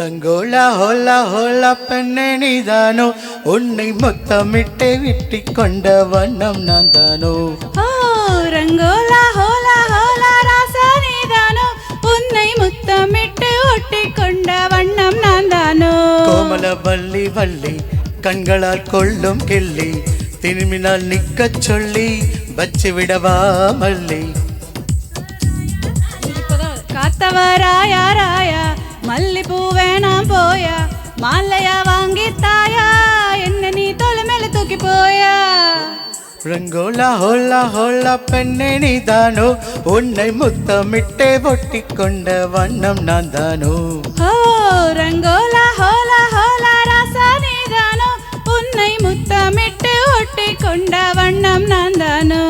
ரங்கோலா ஹோலா ஹோலா பெண்ணே நீதானோ, உன்னை முத்தமிட்டு விட்டி கொண்ட வண்ணம் நான் தானோ. ரங்கோலா ஹோலா ஹோலா ராசா நீதானோ, உன்னை முத்தமிட்டு ஒட்டி கொண்ட வண்ணம் நான் தானோ. கோமல வள்ளி வள்ளி கண்களால் கொள்ளும் கிள்ளி, திரும்பினால் நிக்கச் சொல்லி வச்சு விடவா மல்லி. காத்தவராயா ராயா மல்லி பூவே நான் போயா, மாலையா வாங்கி தாயா என்ன நீ தோல மேல தூக்கி போயா. ரங்கோலா ஹோலா ஹோலா பெண்ணே நீதானோ, உன்னை முத்தமிட்டே ஒட்டி கொண்ட வண்ணம் நான் தானோ. ரங்கோலா ஹோலா ஹோலா ராசா நீதானோ, உன்னை முத்தமிட்டு ஒட்டி கொண்ட வண்ணம் நான் தானோ.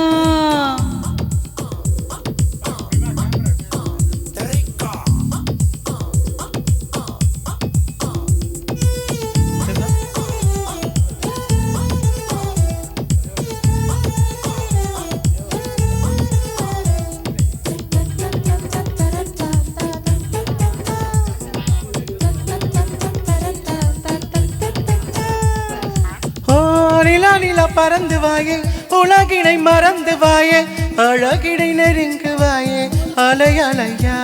நிலா நிலா பறந்து வாயே, உலகினை மறந்து வாயே, அழகினை நெருங்கு வாயே அலை அலையா.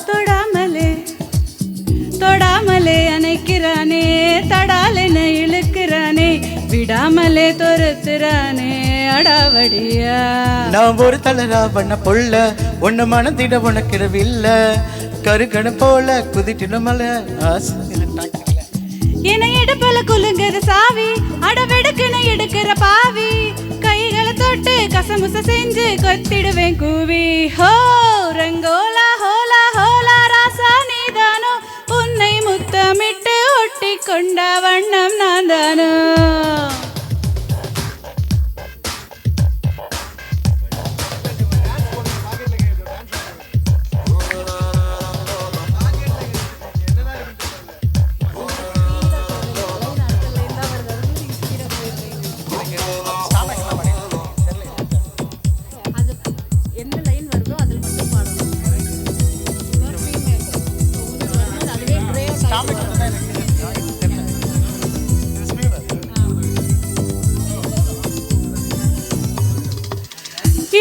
தொடாமலே தொடாமலே அணைக்கிறானே, தடாலென இழுக்கிறானே, விடாமலே துரத்துறானே அடாவடியா. நான் ஒரு தலரா பண்ண பொல்ல உன்னை மனதிட உனக்கிறவில்ல, கருகண போல குதிட்டிடுமல ஆசை. என்னை எடுப்பல குலுங்குது சாவி, அடவெடுக்குன்னு எடுக்கிற பாவி, கைகளை தொட்டு கசமுச செஞ்சு கொத்திடுவேன் கூவி. ஹோ ரங்கோலா ஹோலா ஹோலா ராசா நீதானோ, உன்னை முத்தமிட்டு ஒட்டி கொண்ட வண்ணம் நான் தானோ.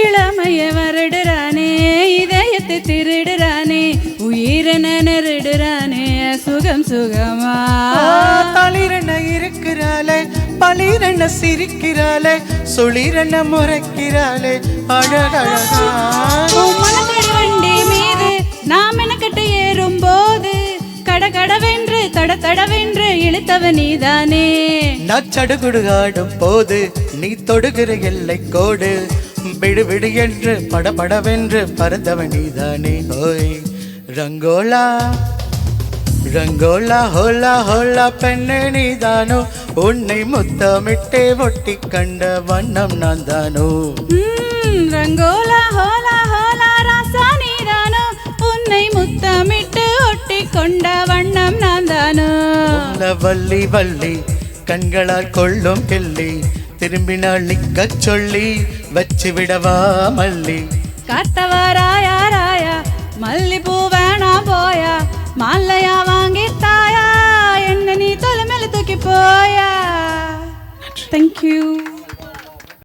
இளமைய வருடுறானே, இதயத்தை திருடுறானே, உயிரென நெருடுறானே சுகம் சுகமா. தளிரென இருக்கிறாளே, பளிரென சிரிக்கிறாளே, சுளிரென முறைக்கிறாளே அழகழகா. மனக்கடி வண்டி மீது நாம் எனக்கட்டு ஏறும் போது, கடகடவென்று தட தடவென்று இழுத்தவ நீதானே. நச்சடுகுடு ஆடும் போது நீ தொடுகிற எல்லை கோடு, விடு விடு என்று படபடவென்று பறந்தவ நீதானே. ஓய் ரங்கோலா ரங்கோலா ஹோலா ஹோலா பெண்ணே நீதானோ, உன்னை முத்தமிட்டே ஒட்டி கண்ட வண்ணம் நான் தானோ. ரங்கோலா ஹோலா ஹோலா ராசா நீதானோ, உன்னை முத்தமிட்டு ஒட்டி கொண்ட வண்ணம் நான் தானோ. வள்ளி வள்ளி கண்களால் கொள்ளும் கிள்ளி, திரும்பினால் நிக்கச் சொல்லி வச்சு விடவா மல்லி. காத்தவராயா ராயா மல்லி பூவே நான் போயா, மாலையா